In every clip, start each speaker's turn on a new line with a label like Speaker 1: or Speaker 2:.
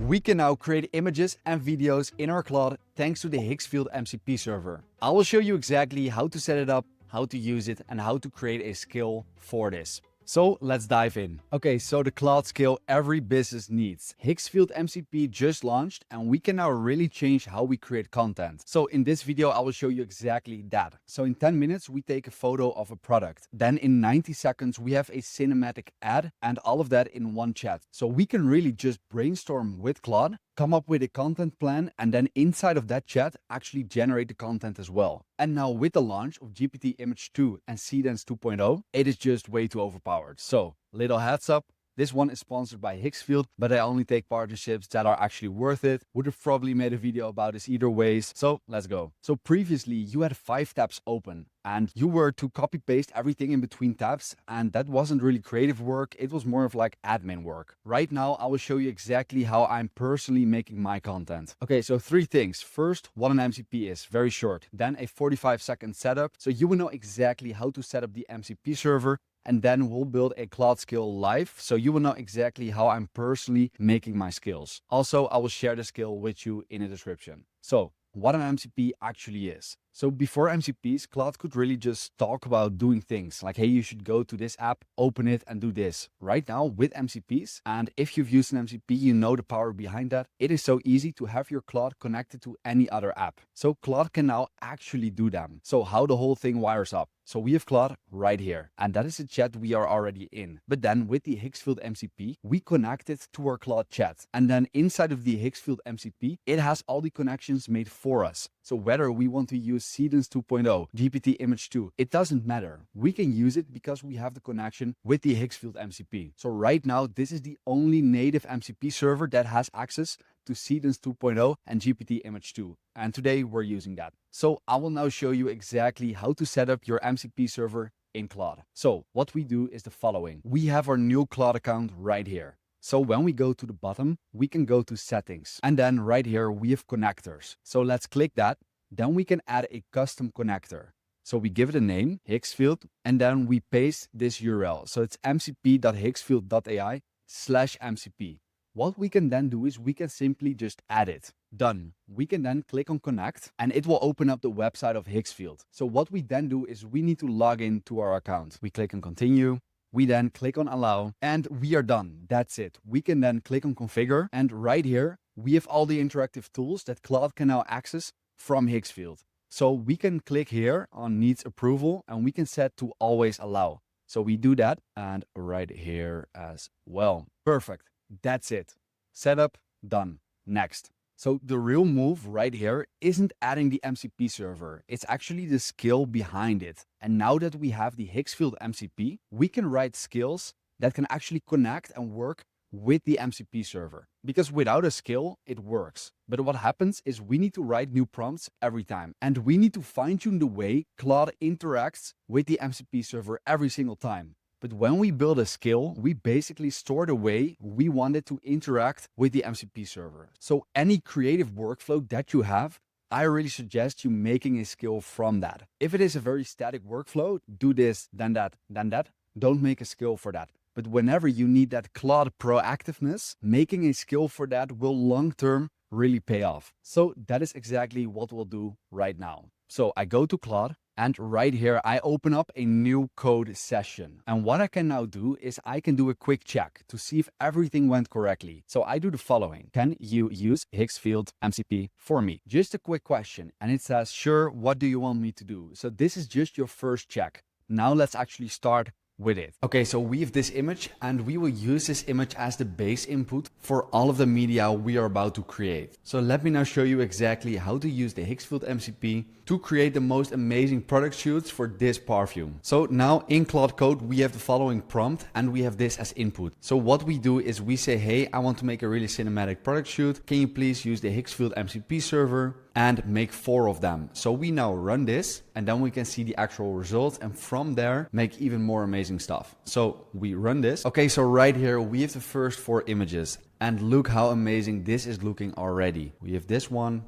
Speaker 1: We can now create images and videos in our Claude thanks to the Higgsfield MCP server. I will show you exactly how to set it up, how to use it, and how to create a skill for this. So let's dive in. Okay, so the Claude skill every business needs. Higgsfield MCP just launched and we can now really change how we create content. So in this video, I will show you exactly that. So in 10 minutes, we take a photo of a product. Then in 90 seconds, we have a cinematic ad and all of that in one chat. So we can really just brainstorm with Claude, come up with a content plan, and then inside of that chat, actually generate the content as well. And now with the launch of GPT Image 2 and Seedance 2.0, it is just way too overpowered. So little heads up, this one is sponsored by Higgsfield, but I only take partnerships that are actually worth it. Would have probably made a video about this either ways. So let's go. So previously you had 5 tabs open and you were to copy paste everything in between tabs. And that wasn't really creative work. It was more of like admin work. Right now, I will show you exactly how I'm personally making my content. Okay, so 3 things. First, what an MCP is, very short. Then a 45-second setup. So you will know exactly how to set up the MCP server. And then we'll build a Claude skill live, so you will know exactly how I'm personally making my skills. Also, I will share the skill with you in the description. So, what an MCP actually is. So before MCPs, Claude could really just talk about doing things like, hey, you should go to this app, open it and do this. Right now with MCPs, and if you've used an MCP, you know the power behind that. It is so easy to have your Claude connected to any other app. So Claude can now actually do them. So how the whole thing wires up. So we have Claude right here, and that is the chat we are already in. But then with the Higgsfield MCP, we connect it to our Claude chat. And then inside of the Higgsfield MCP, it has all the connections made for us. So whether we want to use Seedance 2.0, GPT Image 2, it doesn't matter. We can use it because we have the connection with the Higgsfield MCP. So right now, this is the only native MCP server that has access to Seedance 2.0 and GPT Image 2. And today we're using that. So I will now show you exactly how to set up your MCP server in Claude. So what we do is the following. We have our new Claude account right here. So when we go to the bottom, we can go to settings. And then right here, we have connectors. So let's click that. Then we can add a custom connector. So we give it a name, Higgsfield, and then we paste this URL. So it's mcp.higgsfield.ai/MCP. What we can then do is we can simply just add it. Done. We can then click on connect and it will open up the website of Higgsfield. So what we then do is we need to log in to our account. We click on continue. We then click on allow and we are done. That's it. We can then click on configure and right here, we have all the interactive tools that Claude can now access from Higgsfield. So we can click here on needs approval and we can set to always allow. So we do that and right here as well. Perfect. That's it. Setup, done. Next. So the real move right here isn't adding the MCP server. It's actually the skill behind it. And now that we have the Higgsfield MCP, we can write skills that can actually connect and work with the MCP server. Because without a skill, it works. But what happens is we need to write new prompts every time. And we need to fine-tune the way Claude interacts with the MCP server every single time. But when we build a skill, we basically store the way we want it to interact with the MCP server. So any creative workflow that you have, I really suggest you making a skill from that. If it is a very static workflow, do this, then that, then that. Don't make a skill for that. But whenever you need that Claude proactiveness, making a skill for that will long-term really pay off. So that is exactly what we'll do right now. So I go to Claude. And right here, I open up a new code session. And what I can now do is I can do a quick check to see if everything went correctly. So I do the following. Can you use Higgsfield MCP for me? Just a quick question. And it says, sure, what do you want me to do? So this is just your first check. Now let's actually start with it. Okay, so we have this image and we will use this image as the base input for all of the media we are about to create. So let me now show you exactly how to use the Higgsfield MCP to create the most amazing product shoots for this perfume. So now in Claude Code, we have the following prompt and we have this as input. So what we do is we say, hey, I want to make a really cinematic product shoot. Can you please use the Higgsfield MCP server and make 4 of them? So we now run this and then we can see the actual results and from there make even more amazing stuff. So we run this. Okay, so right here we have the first 4 images and look how amazing this is looking already. We have this one,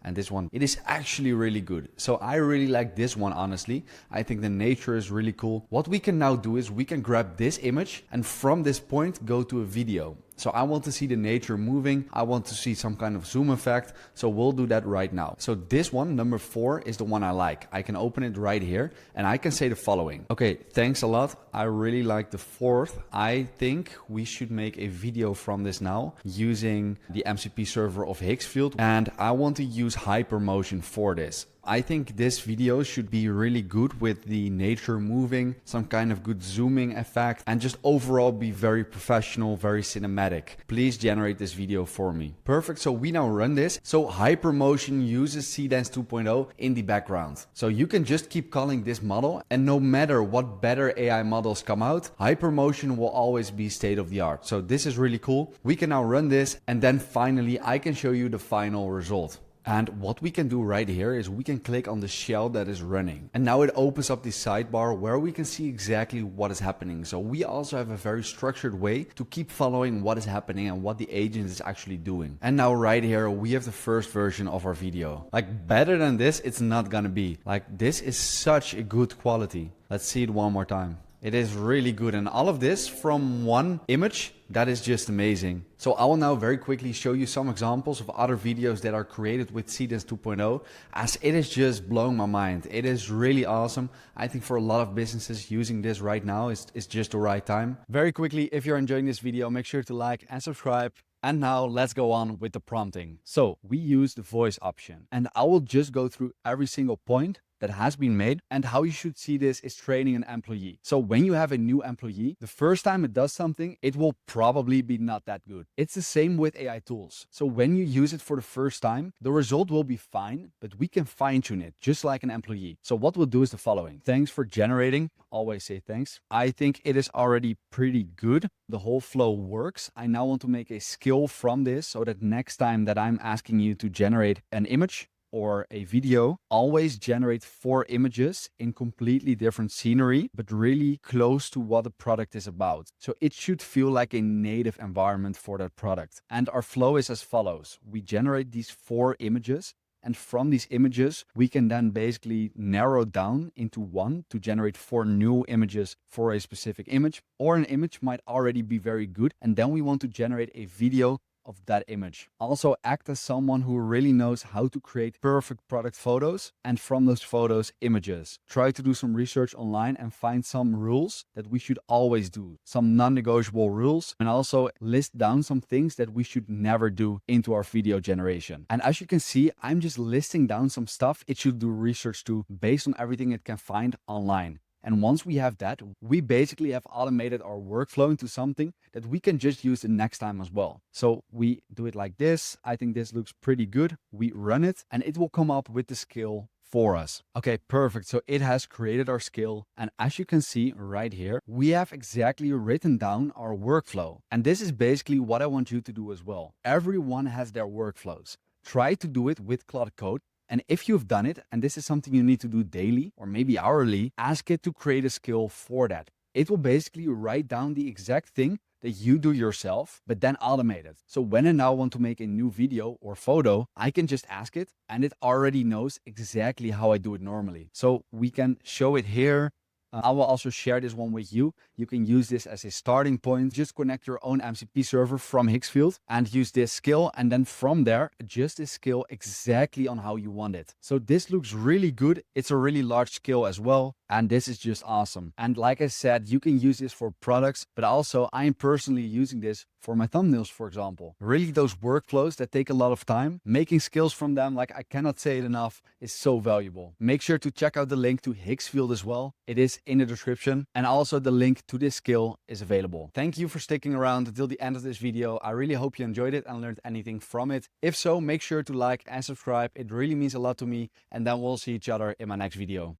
Speaker 1: and this one. It is actually really good. So I really like this one, honestly. I think the nature is really cool. What we can now do is we can grab this image and from this point go to a video. So I want to see the nature moving. I want to see some kind of zoom effect. So we'll do that right now. So this one, number 4, is the one I like. I can open it right here and I can say the following. Okay, thanks a lot. I really like the 4th. I think we should make a video from this now using the MCP server of Higgsfield. And I want to use hypermotion for this. I think this video should be really good with the nature moving, some kind of good zooming effect, and just overall be very professional, very cinematic. Please generate this video for me. Perfect, so we now run this. So hypermotion uses Seedance 2.0 in the background. So you can just keep calling this model, and no matter what better AI models come out, hypermotion will always be state of the art. So this is really cool. We can now run this, and then finally I can show you the final result. And what we can do right here is we can click on the shell that is running. And now it opens up the sidebar where we can see exactly what is happening. So we also have a very structured way to keep following what is happening and what the agent is actually doing. And now right here, we have the first version of our video. Like, better than this, it's not gonna be. Like, this is such a good quality. Let's see it one more time. It is really good, and all of this from one image, that is just amazing. So I will now very quickly show you some examples of other videos that are created with Seedance 2.0, as it is just blowing my mind. It is really awesome. I think for a lot of businesses using this right now is just the right time. Very quickly, if you're enjoying this video, make sure to like and subscribe. And now let's go on with the prompting. So we use the voice option, and I will just go through every single point that has been made, and how you should see this is training an employee. So when you have a new employee, the first time it does something, it will probably be not that good. It's the same with AI tools. So when you use it for the first time, the result will be fine, but we can fine tune it just like an employee. So what we'll do is the following. Thanks for generating. Always say thanks. I think it is already pretty good. The whole flow works. I now want to make a skill from this so that next time that I'm asking you to generate an image or a video, always generate 4 images in completely different scenery, but really close to what the product is about. So it should feel like a native environment for that product. And our flow is as follows. We generate these 4 images, and from these images, we can then basically narrow down into one to generate 4 new images for a specific image, or an image might already be very good. And then we want to generate a video of that image. Also act as someone who really knows how to create perfect product photos, and from those photos, images. Try to do some research online and find some rules that we should always do, some non-negotiable rules, and also list down some things that we should never do into our video generation. And as you can see, I'm just listing down some stuff it should do research to based on everything it can find online. And once we have that, we basically have automated our workflow into something that we can just use the next time as well. So we do it like this. I think this looks pretty good. We run it and it will come up with the skill for us. Okay, perfect. So it has created our skill. And as you can see right here, we have exactly written down our workflow. And this is basically what I want you to do as well. Everyone has their workflows. Try to do it with Claude Code. And if you've done it, and this is something you need to do daily or maybe hourly, ask it to create a skill for that. It will basically write down the exact thing that you do yourself, but then automate it. So when I now want to make a new video or photo, I can just ask it and it already knows exactly how I do it normally. So we can show it here. I will also share this one with you. You can use this as a starting point. Just connect your own MCP server from Higgsfield and use this skill. And then from there, adjust this skill exactly on how you want it. So this looks really good. It's a really large skill as well. And this is just awesome. And like I said, you can use this for products, but also I am personally using this for my thumbnails, for example. Really those workflows that take a lot of time, making skills from them, like I cannot say it enough, is so valuable. Make sure to check out the link to Higgsfield as well. It is in the description, and also the link to this skill is available. Thank you for sticking around until the end of this video. I really hope you enjoyed it and learned anything from it. If so, make sure to like and subscribe. It really means a lot to me, and then we'll see each other in my next video.